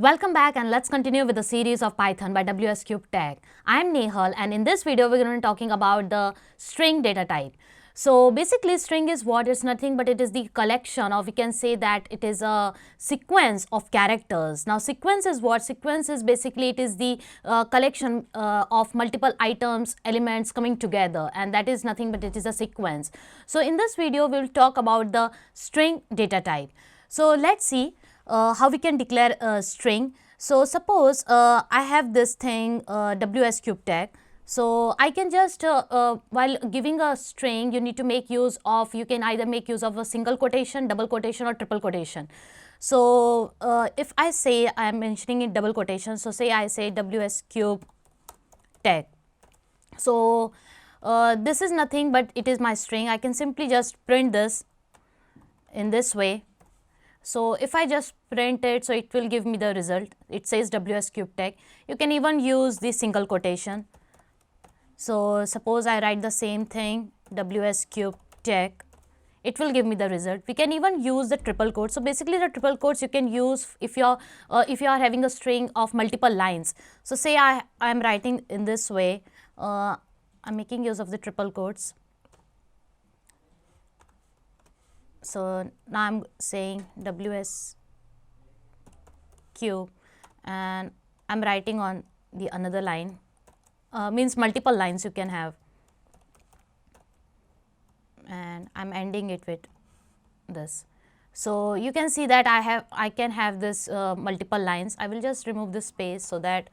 Welcome back and let's continue with the series of Python by WSCube Tech. I'm Nehal and in this video we're going to be talking about the string data type. So basically string is what? It's nothing but it is the collection, or we can say that it is a sequence of characters. Now sequence is what? Sequence is basically it is the collection of multiple items, elements coming together, and that is nothing but it is a sequence. So in this video we'll talk about the string data type. So let's see how we can declare a string. So suppose I have this thing WSCube Tech. So I can just while giving a string, you need to make use of, you can either make use of a single quotation, double quotation or triple quotation. So if I say I am mentioning in double quotation, so say I say WSCube Tech. So this is nothing but it is my string. I can simply just print this in this way. So if I just print it, so it will give me the result. It says WSCube Tech. You can even use the single quotation. So suppose I write the same thing, WSCube Tech. It will give me the result. We can even use the triple quotes. So basically the triple quotes you can use if you are having a string of multiple lines. So say I am writing in this way. I'm making use of the triple quotes. So now I'm saying WS cube and I'm writing on the another line, means multiple lines you can have, and I'm ending it with this. So you can see that I can have this multiple lines. I will just remove this space so that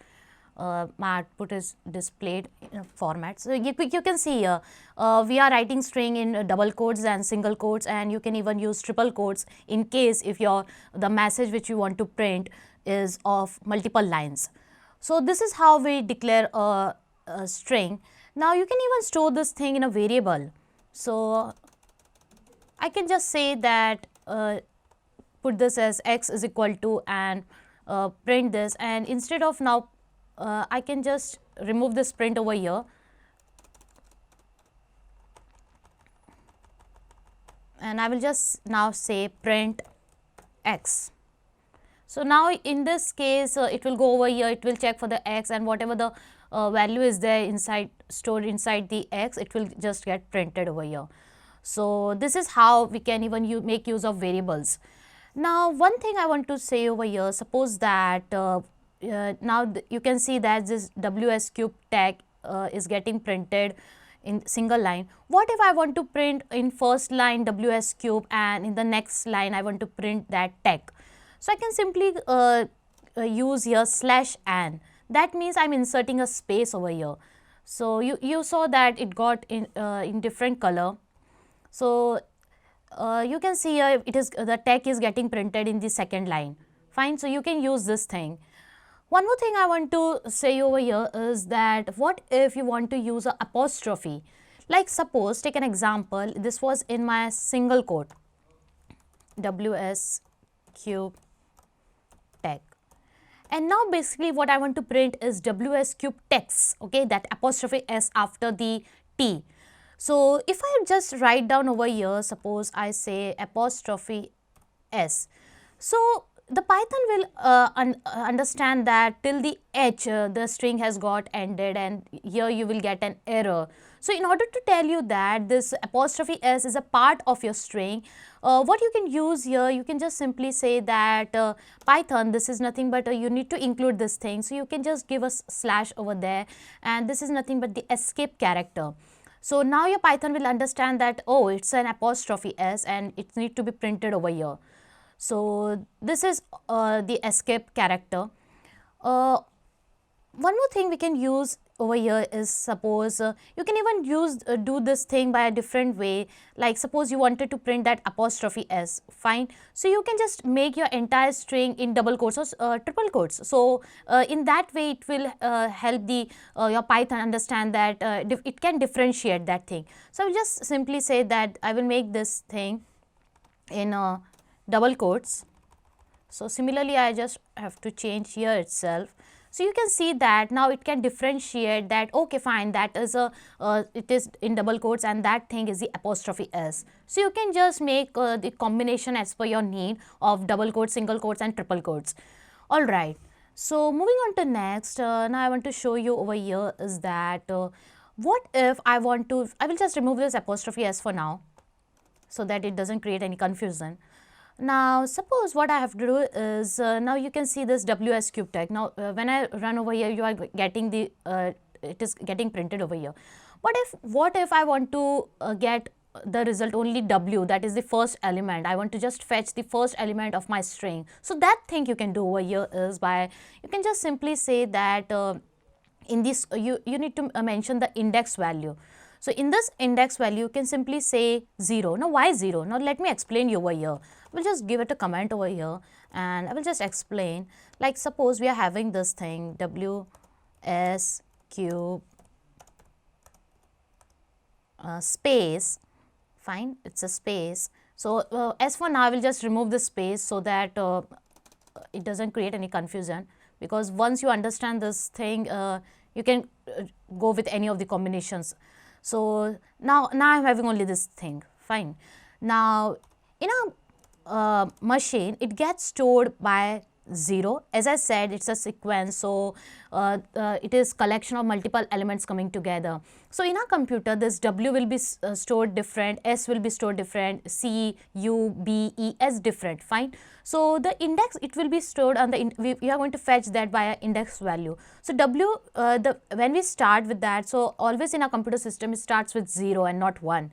my output is displayed in a format. So you can see here we are writing string in double quotes and single quotes, and you can even use triple quotes in case if the message which you want to print is of multiple lines. So this is how we declare a string. Now you can even store this thing in a variable. So I can just say that put this as x is equal to and print this, and instead of now I can just remove this print over here and I will just now say print x. So now in this case it will go over here, it will check for the x, and whatever the value is there inside, stored inside the x, it will just get printed over here. So this is how we can even make use of variables. Now one thing I want to say over here, suppose that now you can see that this WSCube Tech is getting printed in single line. What if I want to print in first line WSCube and in the next line I want to print that Tech? So I can simply use here /n. That means I'm inserting a space over here. So you saw that it got in different color. So you can see here it is the Tech is getting printed in the second line. Fine. So you can use this thing. One more thing I want to say over here is that what if you want to use an apostrophe? Like suppose, take an example, this was in my single quote, WSCube Tech. And now basically what I want to print is WSCube Text, okay, that apostrophe s after the T. So if I just write down over here, suppose I say apostrophe s. So the Python will understand that till the h the string has got ended, and here you will get an error. So in order to tell you that this apostrophe s is a part of your string, what you can use here, you can just simply say that Python, this is nothing but you need to include this thing. So you can just give a slash over there, and this is nothing but the escape character. So now your Python will understand that, oh, it's an apostrophe s and it needs to be printed over here. So this is the escape character. One more thing we can use over here is suppose you can even do this thing by a different way. Like suppose you wanted to print that apostrophe s, fine. So you can just make your entire string in double quotes or triple quotes. So in that way it will help the your Python understand that it can differentiate that thing. So I will just simply say that I will make this thing in double quotes. So similarly I just have to change here itself. So you can see that now it can differentiate that, okay fine, that is it is in double quotes and that thing is the apostrophe s. So you can just make the combination as per your need of double quotes, single quotes and triple quotes. Alright, so moving on to next, now I want to show you over here is that what if I want to, I will just remove this apostrophe s for now so that it doesn't create any confusion. Now suppose what I have to do is, now you can see this WS cube tag. Now when I run over here, you are getting the, it is getting printed over here. What if I want to get the result only W, that is the first element. I want to just fetch the first element of my string. So that thing you can do over here is by, you can just simply say that in this you need to mention the index value. So in this index value you can simply say 0. Now why 0? Now let me explain you over here. We'll just give it a comment over here and I will just explain. Like suppose we are having this thing WS cube space, fine, it's a space. So as for now I will just remove the space so that it doesn't create any confusion, because once you understand this thing you can go with any of the combinations. So now I'm having only this thing, fine. Now in a machine it gets stored by 0. As I said, it's a sequence, so it is collection of multiple elements coming together. So in our computer this W will be stored different, S will be stored different, C, U, B, E, S different, fine. So the index, it will be stored on the, we are going to fetch that by index value. So W, when we start with that, so always in our computer system it starts with 0 and not 1.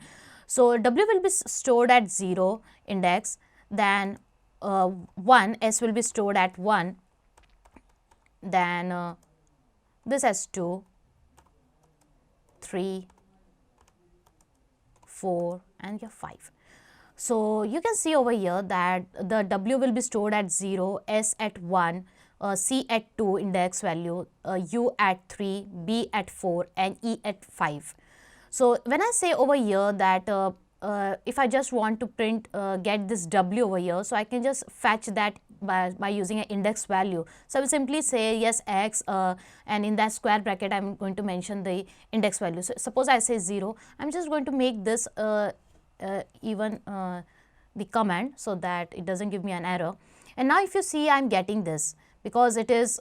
So W will be stored at 0 index, then 1, S will be stored at 1, then this as 2, 3, 4 and your 5. So you can see over here that the W will be stored at 0, S at 1, C at 2 index value, U at 3, B at 4 and E at 5. So when I say over here that if I just want to print get this W over here, so I can just fetch that by using an index value. So I will simply say yes X and in that square bracket I am going to mention the index value. So suppose I say 0, I am just going to make this even the comment so that it doesn't give me an error. And now if you see, I am getting this because it is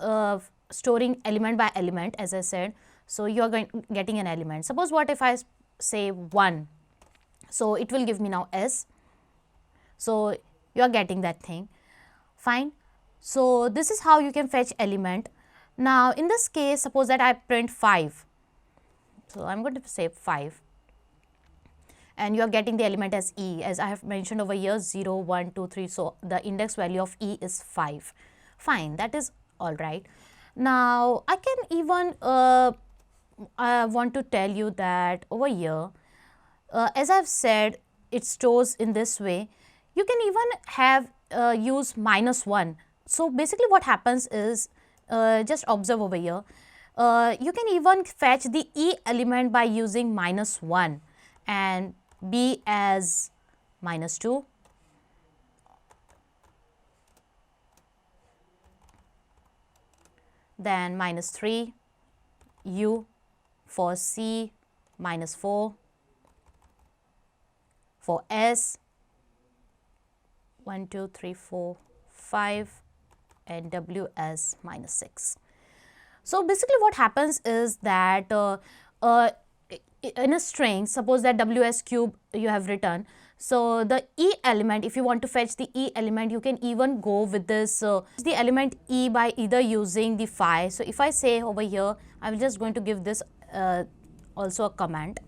storing element by element, as I said. So you are getting an element. Suppose what if I say 1, so it will give me now S. So you are getting that thing, fine. So this is how you can fetch element. Now in this case, suppose that I print 5. So I am going to say 5 and you are getting the element as E, as I have mentioned over here 0, 1, 2, 3. So the index value of E is 5, fine, that is all right. Now I can even I want to tell you that over here, as I have said, it stores in this way. You can even have use -1. So basically what happens is, just observe over here, you can even fetch the E element by using -1 and B as -2. Then -3, U for C, -4 for S, 1, 2, 3, 4, 5 and W as -6. So basically what happens is that in a string, suppose that WS cube you have written, so the E element, if you want to fetch the E element, you can even go with this the element E by either using the phi. So if I say over here, I am just going to give this also a comment,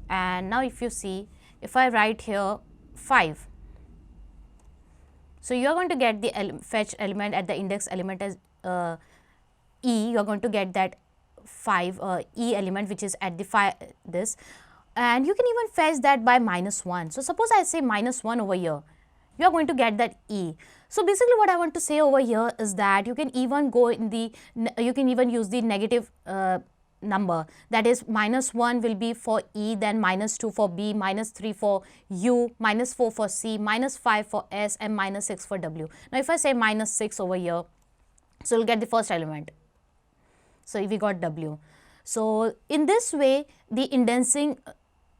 and now if you see, if I write here 5, so you are going to get the fetch element at the index element as E, you are going to get that 5 E element which is at the phi this, and you can even fetch that by -1. So suppose I say -1 over here, you are going to get that E. So basically what I want to say over here is that you can even go in the, you can even use the negative number, that is -1 will be for E, then -2 for B, -3 for U, -4 for C, -5 for S and -6 for W. Now if I say -6 over here, so you'll get the first element. So we got W. So in this way the indexing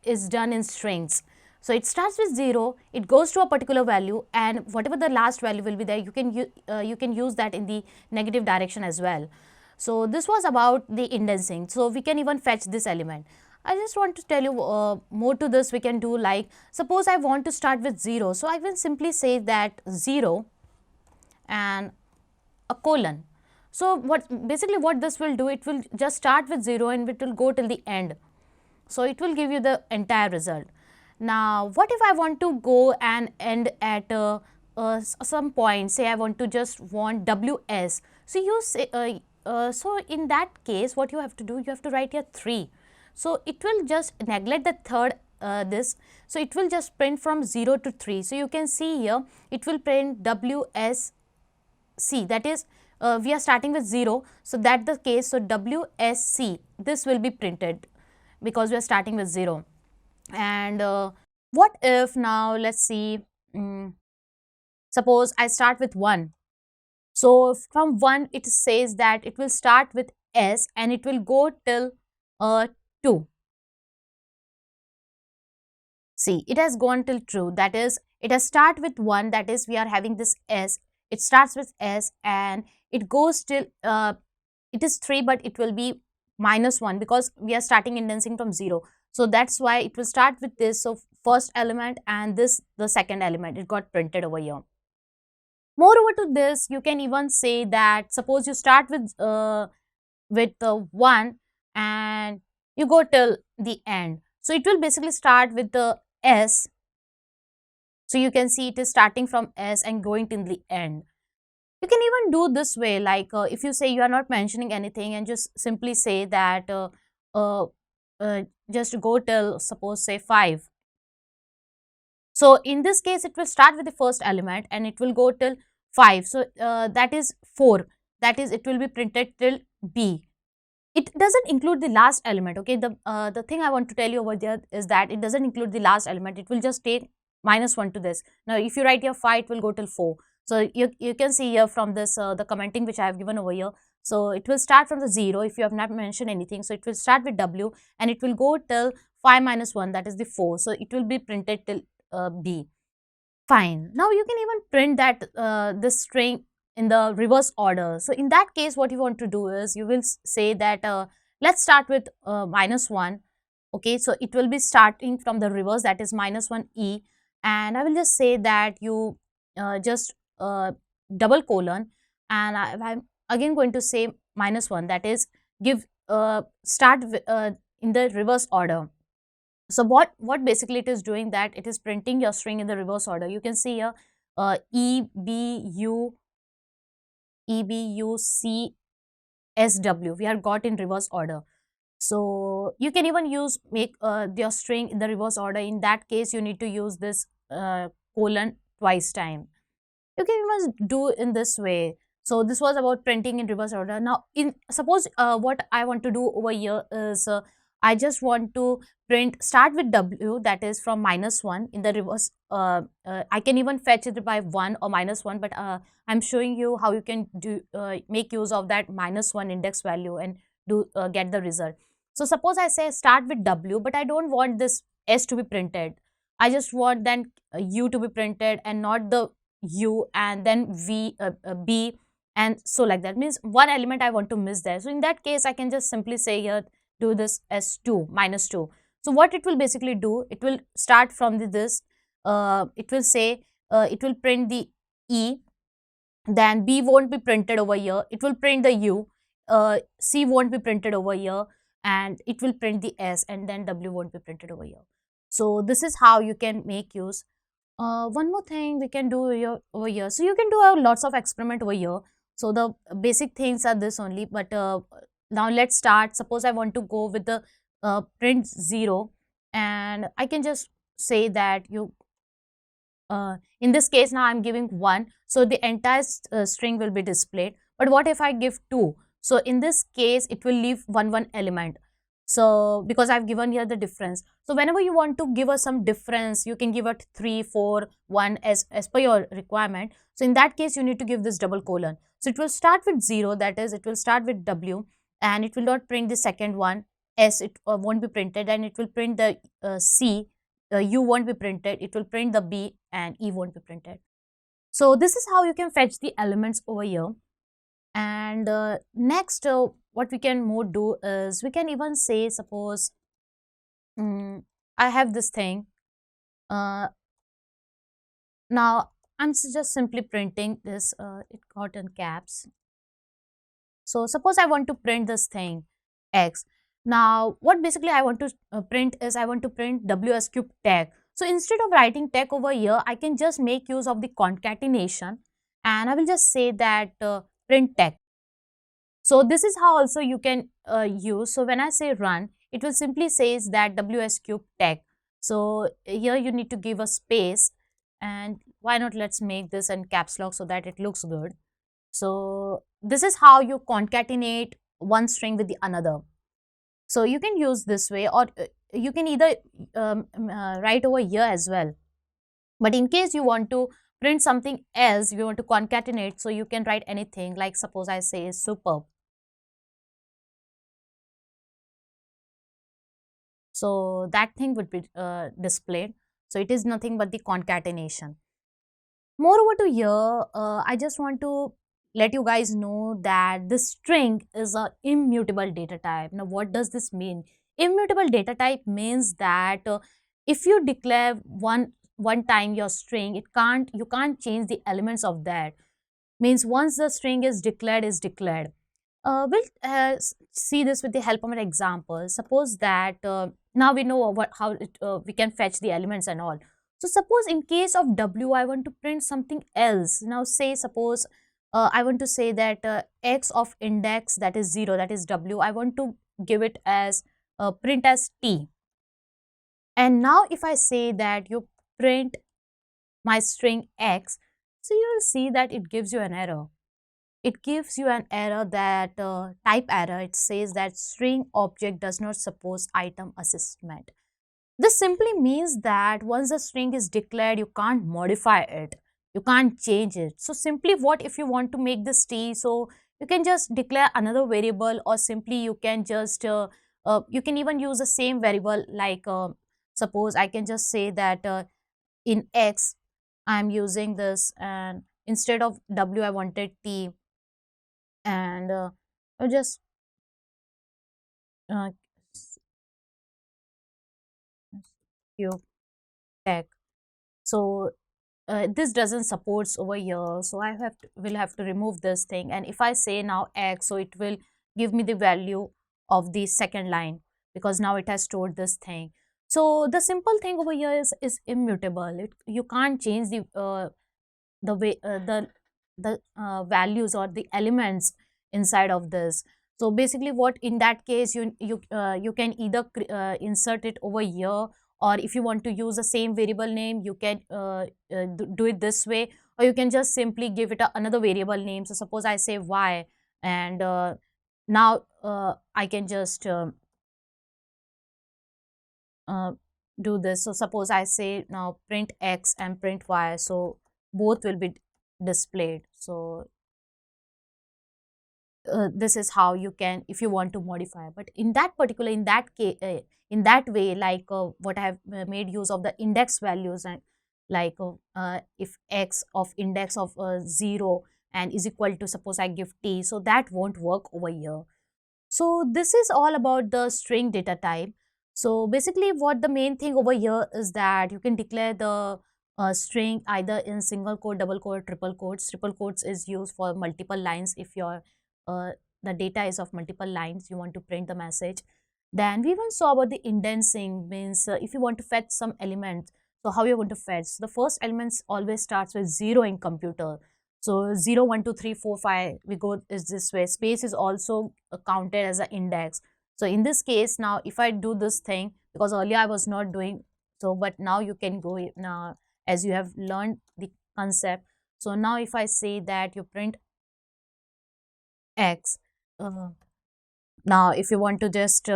is done in strings. So it starts with 0, it goes to a particular value, and whatever the last value will be there, you can use that in the negative direction as well. So this was about the indexing. So we can even fetch this element. I just want to tell you more to this. We can do like, suppose I want to start with 0. So I will simply say that 0 and a colon. So what this will do, it will just start with 0 and it will go till the end. So it will give you the entire result. Now what if I want to go and end at some point, say I want to just want WS. So you say, so in that case what you have to do, you have to write here 3. So it will just neglect the third this. So it will just print from 0 to 3. So you can see here it will print WSC, that is we are starting with 0. So that the case, so WSC, this will be printed because we are starting with 0. And what if now, let's see, suppose I start with 1. So from 1 it says that it will start with S and it will go till 2. See, it has gone till true, that is it has start with 1, that is we are having this S, it starts with S and it goes till it is 3, but it will be -1 because we are starting indexing from 0. So that's why it will start with this. So first element and this the second element, it got printed over here. Moreover to this, you can even say that suppose you start with 1 and you go till the end. So it will basically start with the S. So you can see it is starting from S and going till the end. You can even do this way, like if you say you are not mentioning anything and just simply say that uh, just go till suppose say 5. So in this case it will start with the first element and it will go till 5. So that is 4, that is it will be printed till B. It doesn't include the last element. Okay, the thing I want to tell you over there is that it doesn't include the last element. It will just take -1 to this. Now if you write here 5, it will go till 4. So you can see here from this the commenting which I have given over here. So it will start from the 0 if you have not mentioned anything. So it will start with W and it will go till 5 minus 1, that is the 4. So it will be printed till B. Fine. Now you can even print that this string in the reverse order. So in that case, what you want to do is you will say that let's start with -1. Okay, so it will be starting from the reverse, that is -1E, and I will just say that you just double colon, and I'm again going to say -1, that is give start in the reverse order. So what basically it is doing, that it is printing your string in the reverse order. You can see here E B U C S W, we have got in reverse order. So you can even use make your string in the reverse order. In that case you need to use this colon twice time. You can even do in this way. So this was about printing in reverse order. Now in suppose what I want to do over here is I just want to print start with W, that is from -1 in the reverse. I can even fetch it by 1 or -1, but I'm showing you how you can do make use of that -1 index value and do get the result. So suppose I say start with W, but I don't want this S to be printed. I just want then U to be printed and not the U and then B, and so like that, means one element I want to miss there. So in that case I can just simply say here do this as 2 -2. So what it will basically do, it will start from this, it will say it will print the E, then B won't be printed over here, it will print the U, C won't be printed over here, and it will print the S, and then W won't be printed over here. So this is how you can make use. One more thing we can do here, over here. So you can do lots of experiment over here. So the basic things are this only, but now let's start. Suppose I want to go with the print 0, and I can just say that you in this case now I'm giving 1, so the entire string will be displayed. But what if I give 2? So in this case it will leave 1 element. So because I've given here the difference. So whenever you want to give us some difference, you can give it 3, 4, 1 as per your requirement. So in that case you need to give this double colon. So it will start with 0, that is it will start with W, and it will not print the second one, S it won't be printed, and it will print the C, U won't be printed, it will print the B and E won't be printed. So this is how you can fetch the elements over here. And next, what we can more do is we can even say, suppose I have this thing. Now I'm just simply printing this. It got in caps. So suppose I want to print this thing X. Now what basically I want to print is I want to print WS cube tag. So instead of writing tag over here, I can just make use of the concatenation and I will just say that print tag. So this is how also you can use. So when I say run, it will simply says that WS cube tag. So here you need to give a space, and why not let's make this in caps lock so that it looks good. So this is how you concatenate one string with the another. So you can use this way, or you can either write over here as well. But in case you want to print something else, you want to concatenate, so you can write anything, like suppose I say superb. So that thing would be displayed. So it is nothing but the concatenation. Moreover to here, I just want to let you guys know that this string is a immutable data type. Now what does this mean? Immutable data type means that if you declare one time your string, you can't change the elements of that. Means once the string is declared, we'll see this with the help of an example. Suppose that now we know how we can fetch the elements and all. So suppose in case of W, I want to print something else. Now say suppose I want to say that X of index, that is 0, that is W, I want to give it as print as T. And now if I say that you print my string X, so you will see that it gives you an error. It gives you an error, that type error. It says that string object does not support item assessment. This simply means that once the string is declared, you can't modify it. You can't change it. So simply what if you want to make this T, so you can just declare another variable, or simply you can just, you can even use the same variable, like suppose I can just say that in X, I'm using this, and instead of W, I wanted T, and I'll just uh, cube tag. So this doesn't supports over here, so I will have to remove this thing. And if I say now X, so it will give me the value of the second line, because now it has stored this thing. So the simple thing over here is immutable. You can't change the way the values or the elements inside of this. So basically what in that case you can either insert it over here, or if you want to use the same variable name, you can do it this way, or you can just simply give it another variable name. So suppose I say Y, and now I can just do this. So suppose I say now print X and print Y, so both will be displayed. So this is how you can, if you want to modify. But in that particular, in that case, in that way, like what I have made use of the index values, and like if X of index of 0 and is equal to, suppose I give T, so that won't work over here. So this is all about the string data type. So basically what the main thing over here is that you can declare the string either in single quote, double quote, triple quotes. Triple quotes is used for multiple lines. If your the data is of multiple lines, you want to print the message. Then we even saw about the indexing, means if you want to fetch some elements, so how you want to fetch. So the first elements always starts with 0 in computer. So 0, 1, 2, 3, 4, 5, we go is this way. Space is also counted as an index. So in this case, now if I do this thing, because earlier I was not doing so, but now you can go now as you have learned the concept. So now if I say that you print X, now if you want to just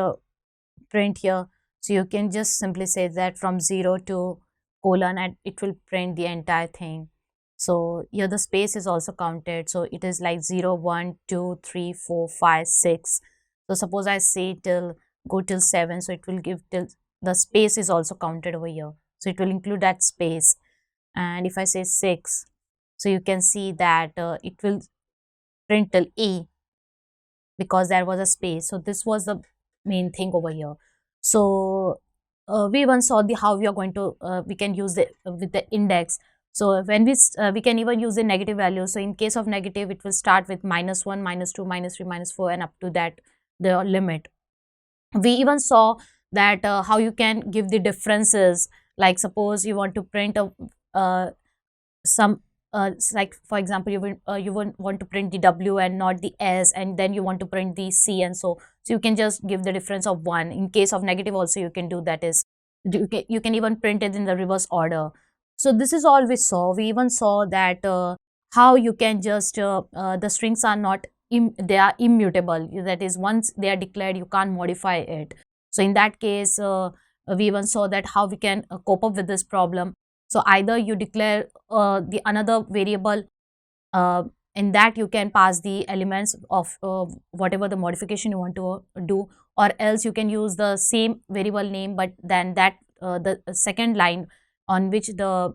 print here, so you can just simply say that from 0 to colon, and it will print the entire thing. So here the space is also counted. So it is like 0, 1, 2, 3, 4, 5, 6. So suppose I say go till 7, so it will give till the space is also counted over here. so it will include that space. And if I say 6, so you can see that it will print till E because there was a space. So this was the main thing over here. So we once saw the how we are going to we can use it with the index. So when we can even use the negative value. So in case of negative, it will start with -1, -2, -3, -4, and up to that the limit. We even saw that how you can give the differences. Like suppose you want to print a some like for example you would want to print the W and not the S, and then you want to print the C, and so you can just give the difference of 1. In case of negative also you can do that, is you can even print it in the reverse order. So this is all we saw. We even saw that how you can just the strings are not they are immutable, that is once they are declared you can't modify it. So in that case we even saw that how we can cope up with this problem. So either you declare the another variable, uh, in that you can pass the elements of whatever the modification you want to do, or else you can use the same variable name, but then that the second line on which the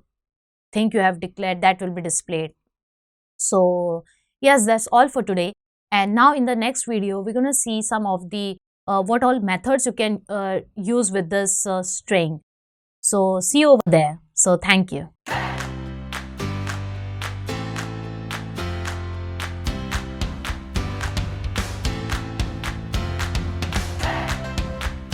thing you have declared, that will be displayed. So yes, that's all for today. And now in the next video we're going to see some of the what all methods you can use with this string. So see you over there. So thank you.